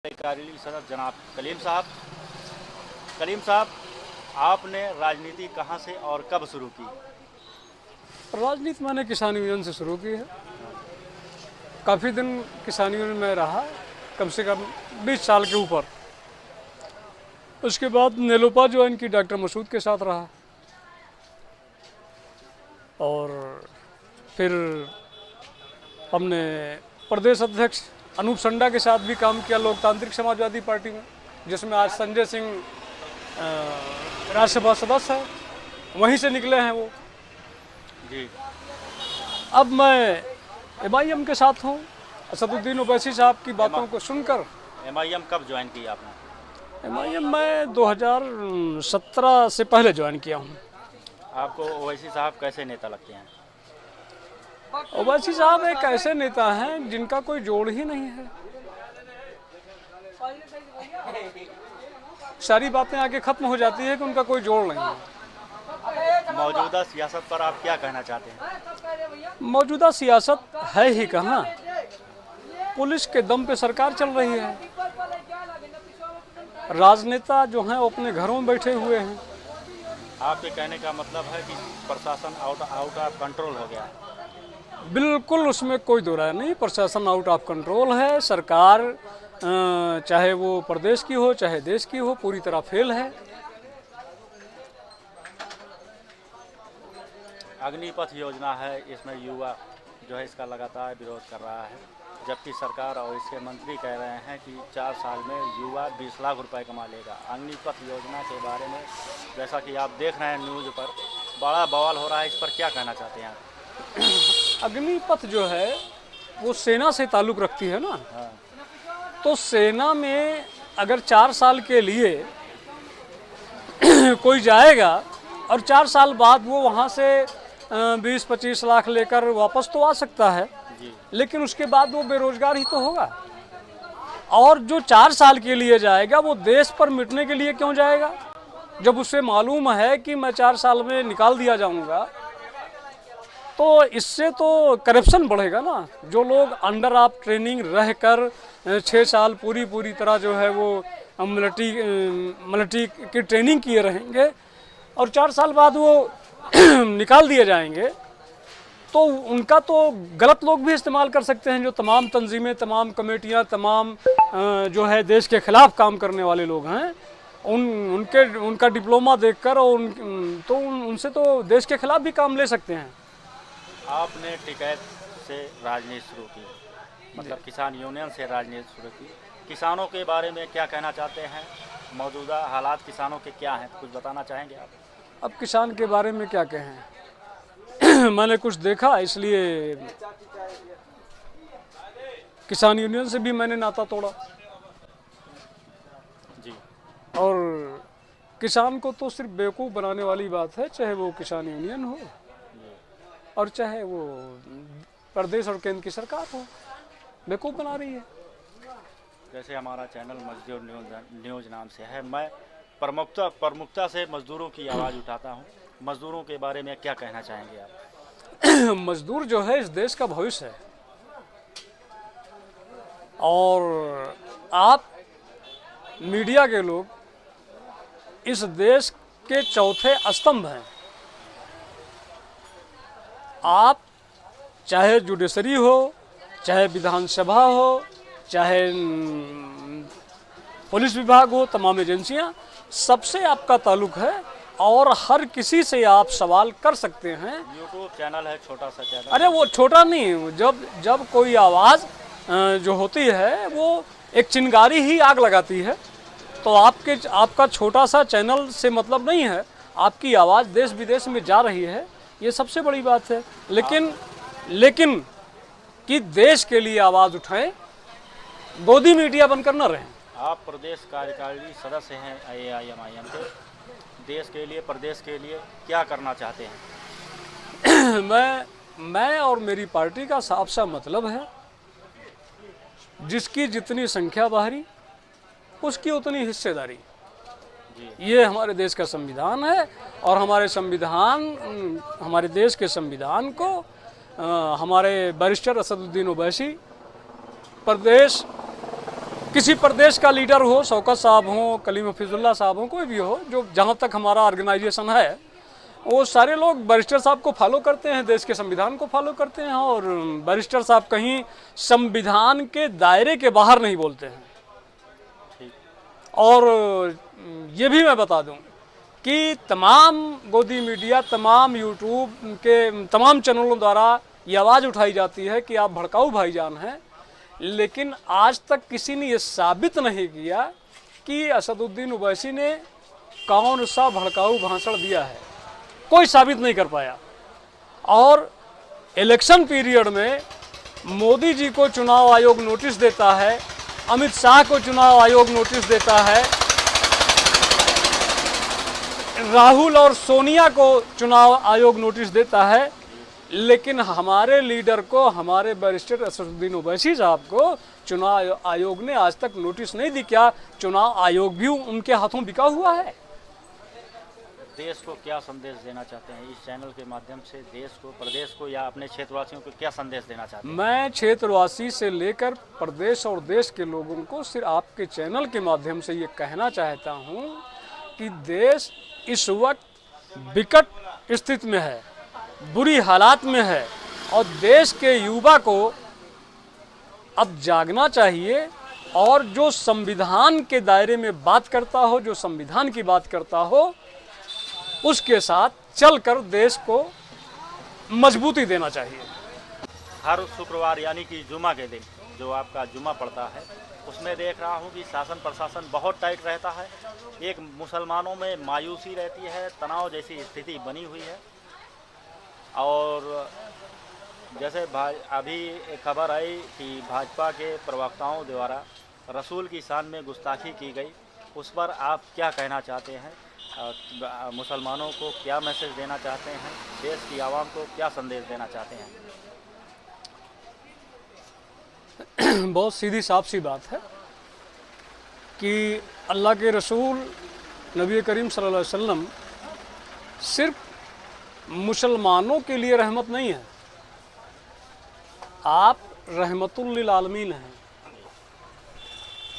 कार्यकारी सदस्य जनाब कलीम साहब, आपने राजनीति कहां से और कब शुरू की? राजनीति मैंने किसान यूनियन से शुरू की है। काफ़ी दिन किसान यूनियन में रहा, कम से कम 20 साल के ऊपर। उसके बाद नेलोपा ज्वाइन की, डॉक्टर मसूद के साथ रहा, और फिर हमने प्रदेश अध्यक्ष अनूप संडा के साथ भी काम किया लोकतांत्रिक समाजवादी पार्टी में, जिसमें आज संजय सिंह राज्यसभा सदस्य है, वहीं से निकले हैं वो जी। अब मैं MIM के साथ हूँ। असदुद्दीन ओवैसी साहब की बातों को सुनकर। MIM कब ज्वाइन की आपने? MIM मैं 2017 से पहले ज्वाइन किया हूँ। आपको ओवैसी साहब कैसे नेता लगते हैं? ओवैसी साहब एक ऐसे नेता हैं जिनका कोई जोड़ ही नहीं है। सारी बातें आगे खत्म हो जाती है कि उनका कोई जोड़ नहीं है। मौजूदा सियासत पर आप क्या कहना चाहते हैं? मौजूदा सियासत है ही कहाँ, पुलिस के दम पे सरकार चल रही है। राजनेता जो हैं वो अपने घरों में बैठे हुए हैं। आपके कहने का मतलब है कि प्रशासन आउट ऑफ कंट्रोल हो गया है? बिल्कुल, उसमें कोई दो राय नहीं। प्रशासन आउट ऑफ कंट्रोल है। सरकार चाहे वो प्रदेश की हो चाहे देश की हो, पूरी तरह फेल है। अग्निपथ योजना है, इसमें युवा जो है इसका लगातार विरोध कर रहा है, जबकि सरकार और इसके मंत्री कह रहे हैं कि 4 साल में युवा 20 लाख रुपए कमा लेगा। अग्निपथ योजना के बारे में जैसा कि आप देख रहे हैं न्यूज़ पर बड़ा बवाल हो रहा है, इस पर क्या कहना चाहते हैं आप? अग्निपथ जो है वो सेना से ताल्लुक़ रखती है ना। हाँ। तो सेना में अगर 4 साल के लिए कोई जाएगा और 4 साल बाद वो वहाँ से 20-25 लाख लेकर वापस तो आ सकता है, लेकिन उसके बाद वो बेरोजगार ही तो होगा। और जो 4 साल के लिए जाएगा वो देश पर मिटने के लिए क्यों जाएगा? जब उसे मालूम है कि मैं 4 साल में निकाल दिया जाऊंगा, तो इससे तो करप्शन बढ़ेगा ना। जो लोग अंडर ऑफ ट्रेनिंग रहकर 6 साल पूरी तरह जो है वो मिलिट्री की ट्रेनिंग किए रहेंगे और 4 साल बाद वो निकाल दिए जाएंगे, तो उनका तो गलत लोग भी इस्तेमाल कर सकते हैं। जो तमाम तंजीमें, तमाम कमेटियां, तमाम जो है देश के खिलाफ काम करने वाले लोग हैं, उनका डिप्लोमा देखकर और उनसे तो देश के खिलाफ भी काम ले सकते हैं। आपने टिकैत से राजनीति शुरू की, मतलब किसान यूनियन से राजनीति शुरू की। किसानों के बारे में क्या कहना चाहते हैं? मौजूदा हालात किसानों के क्या हैं, कुछ बताना चाहेंगे आप? अब किसान के बारे में क्या कहें मैंने कुछ देखा, इसलिए किसान यूनियन से भी मैंने नाता तोड़ा। जी। और किसान को तो सिर्फ बेवकूफ़ बनाने वाली बात है, चाहे वो किसान यूनियन हो और चाहे वो प्रदेश और केंद्र की सरकार हो, बेवकूफ़ बना रही है। जैसे हमारा चैनल मजदूर न्यूज़ नाम से है, मैं प्रमुखता से मजदूरों की आवाज़ उठाता हूँ। मजदूरों के बारे में क्या कहना चाहेंगे आप? मजदूर जो है इस देश का भविष्य है, और आप मीडिया के लोग इस देश के चौथे स्तंभ हैं। आप चाहे जुडिशरी हो, चाहे विधानसभा हो, चाहे पुलिस विभाग हो, तमाम एजेंसियां, सबसे आपका ताल्लुक है और हर किसी से आप सवाल कर सकते हैं। यूट्यूब चैनल है, छोटा सा चैनल। अरे वो छोटा नहीं, जब कोई आवाज़ जो होती है वो एक चिंगारी ही आग लगाती है। तो आपका छोटा सा चैनल से मतलब नहीं है, आपकी आवाज़ देश विदेश में जा रही है, ये सबसे बड़ी बात है। लेकिन कि देश के लिए आवाज़ उठाएं, गोदी मीडिया बनकर न रहें। आप प्रदेश कार्यकारी सदस्य हैं AIMIM के, देश के लिए, प्रदेश के लिए क्या करना चाहते हैं? मैं और मेरी पार्टी का साफ सा मतलब है, जिसकी जितनी संख्या बाहरी उसकी उतनी हिस्सेदारी। ये हमारे देश का संविधान है और हमारे देश के संविधान को हमारे बैरिस्टर असदुद्दीन ओवैसी प्रदेश किसी प्रदेश का लीडर हो, शौकत साहब हो, कलीम हफीजुल्लाह साहब हो, कोई भी हो, जो जहाँ तक हमारा ऑर्गेनाइजेशन है वो सारे लोग बैरिस्टर साहब को फॉलो करते हैं, देश के संविधान को फॉलो करते हैं, और बैरिस्टर साहब कहीं संविधान के दायरे के बाहर नहीं बोलते हैं। और ये भी मैं बता दूं कि तमाम गोदी मीडिया, तमाम यूट्यूब के तमाम चैनलों द्वारा ये आवाज़ उठाई जाती है कि आप भड़काऊ भाईजान हैं, लेकिन आज तक किसी ने ये साबित नहीं किया कि असदुद्दीन ओवैसी ने कौन सा भड़काऊ भाषण दिया है, कोई साबित नहीं कर पाया। और इलेक्शन पीरियड में मोदी जी को चुनाव आयोग नोटिस देता है, अमित शाह को चुनाव आयोग नोटिस देता है, राहुल और सोनिया को चुनाव आयोग नोटिस देता है, लेकिन हमारे लीडर को, हमारे बैरिस्टर असदुद्दीन ओवैसी साहब को चुनाव आयोग ने आज तक नोटिस नहीं दी। क्या चुनाव आयोग भी उनके हाथों बिका हुआ है? देश को क्या संदेश देना चाहते हैं इस चैनल के माध्यम से? देश को, प्रदेश को, या अपने क्षेत्रवासियों को क्या संदेश देना चाहते हैं? मैं क्षेत्रवासी से लेकर प्रदेश और देश के लोगों को सिर्फ आपके चैनल के माध्यम से ये कहना चाहता हूँ कि देश इस वक्त विकट स्थिति में है, बुरी हालात में है, और देश के युवा को अब जागना चाहिए, और जो संविधान के दायरे में बात करता हो, जो संविधान की बात करता हो, उसके साथ चलकर देश को मजबूती देना चाहिए। हर शुक्रवार यानी कि जुमा के दिन जो आपका जुमा पड़ता है, उसमें देख रहा हूँ कि शासन प्रशासन बहुत टाइट रहता है। एक मुसलमानों में मायूसी रहती है, तनाव जैसी स्थिति बनी हुई है। और जैसे अभी एक खबर आई कि भाजपा के प्रवक्ताओं द्वारा रसूल की शान में गुस्ताखी की गई, उस पर आप क्या कहना चाहते हैं? मुसलमानों को क्या मैसेज देना चाहते हैं? देश की आवाम को क्या संदेश देना चाहते हैं? बहुत सीधी साफ सी बात है कि अल्लाह के रसूल नबी करीम सल्लल्लाहु अलैहि वसल्लम सिर्फ मुसलमानों के लिए रहमत नहीं है, आप रहमतुल लिल आलमीन हैं,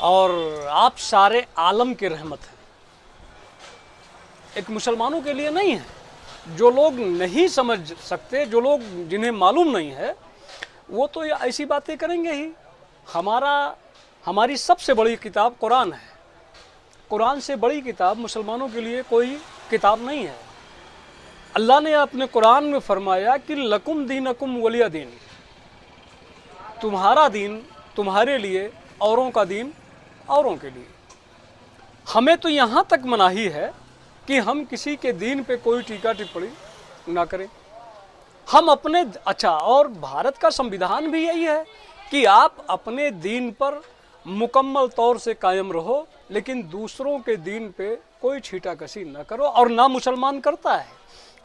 और आप सारे आलम के रहमत हैं। एक मुसलमानों के लिए नहीं है। जो लोग नहीं समझ सकते, जो लोग जिन्हें मालूम नहीं है, वो तो ऐसी बातें करेंगे ही। हमारी सबसे बड़ी किताब कुरान है। कुरान से बड़ी किताब मुसलमानों के लिए कोई किताब नहीं है। अल्लाह ने अपने कुरान में फरमाया कि लकुम दीनकुम वलिया दीन, तुम्हारा दीन तुम्हारे लिए, औरों का दीन औरों के लिए। हमें तो यहाँ तक मनाही है कि हम किसी के दीन पे कोई टीका टिप्पणी ना करें। हम अपने, अच्छा, और भारत का संविधान भी यही है कि आप अपने दीन पर मुकम्मल तौर से कायम रहो, लेकिन दूसरों के दीन पे कोई छीटाकशी न करो, और ना मुसलमान करता है।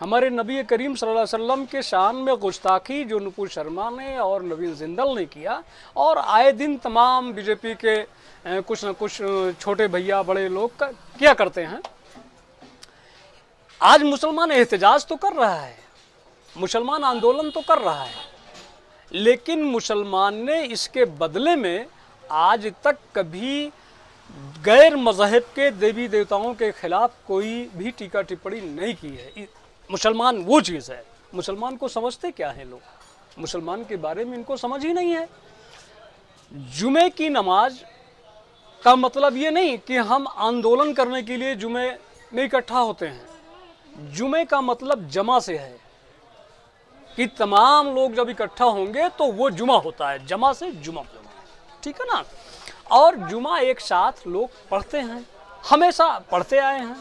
हमारे नबी करीम सल्लल्लाहु अलैहि वसल्लम के शान में गुस्ताखी जो नुपुर शर्मा ने और नवीन जिंदल ने किया, और आए दिन तमाम बीजेपी के कुछ न कुछ छोटे भैया बड़े लोग क्या करते हैं। आज मुसलमान एहतजाज तो कर रहा है, मुसलमान आंदोलन तो कर रहा है, लेकिन मुसलमान ने इसके बदले में आज तक कभी गैर मज़हब के देवी देवताओं के खिलाफ कोई भी टीका टिप्पणी नहीं की है। मुसलमान वो चीज़ है। मुसलमान को समझते क्या है लोग? मुसलमान के बारे में इनको समझ ही नहीं है। जुमे की नमाज का मतलब ये नहीं कि हम आंदोलन करने के लिए जुमे में इकट्ठा होते हैं। जुमे का मतलब जमा से है कि तमाम लोग जब इकट्ठा होंगे तो वो जुमा होता है, जमा से जुमा, ठीक है ना। और जुमा एक साथ लोग पढ़ते हैं, हमेशा पढ़ते आए हैं।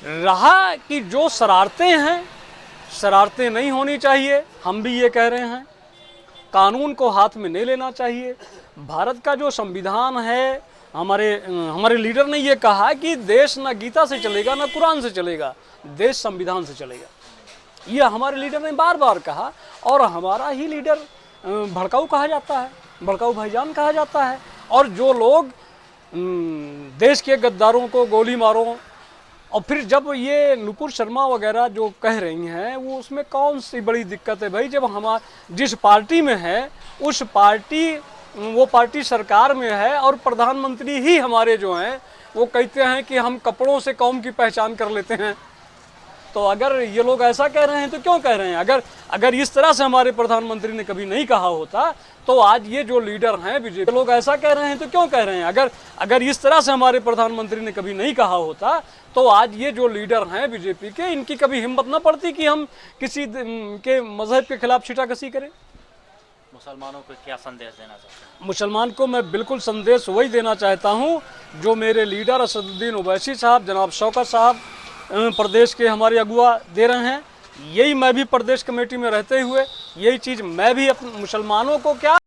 रहा कि जो शरारतें हैं, शरारतें नहीं होनी चाहिए, हम भी ये कह रहे हैं। कानून को हाथ में नहीं लेना चाहिए। भारत का जो संविधान है, हमारे लीडर ने ये कहा कि देश ना गीता से चलेगा ना कुरान से चलेगा, देश संविधान से चलेगा। ये हमारे लीडर ने बार बार कहा, और हमारा ही लीडर भड़काऊ कहा जाता है, भड़काऊ भाईजान कहा जाता है। और जो लोग देश के गद्दारों को गोली मारो, और फिर जब ये नुपुर शर्मा वगैरह जो कह रही हैं, वो उसमें कौन सी बड़ी दिक्कत है भाई? जब हम जिस पार्टी में है उस पार्टी वो पार्टी सरकार में है और प्रधानमंत्री ही हमारे जो हैं वो कहते हैं कि हम कपड़ों से कौम की पहचान कर लेते हैं। तो अगर ये लोग ऐसा कह रहे हैं तो क्यों कह रहे हैं? अगर इस तरह से हमारे प्रधानमंत्री ने कभी नहीं कहा होता तो आज ये जो लीडर हैं बीजेपी लोग ऐसा कह रहे हैं तो क्यों कह रहे हैं? अगर इस तरह से हमारे प्रधानमंत्री ने कभी नहीं कहा होता तो आज ये जो लीडर हैं बीजेपी के, इनकी कभी हिम्मत न पड़ती कि हम किसी के मजहब के खिलाफ छीटाकशी करें। मुसलमानों को क्या संदेश देना चाहते हैं? मुसलमान को मैं बिल्कुल संदेश वही देना चाहता हूँ जो मेरे लीडर असदुद्दीन ओवैसी साहब, जनाब शौकत साहब प्रदेश के हमारे अगुआ दे रहे हैं। यही मैं भी प्रदेश कमेटी में रहते हुए यही चीज़ मैं भी अपने मुसलमानों को क्या,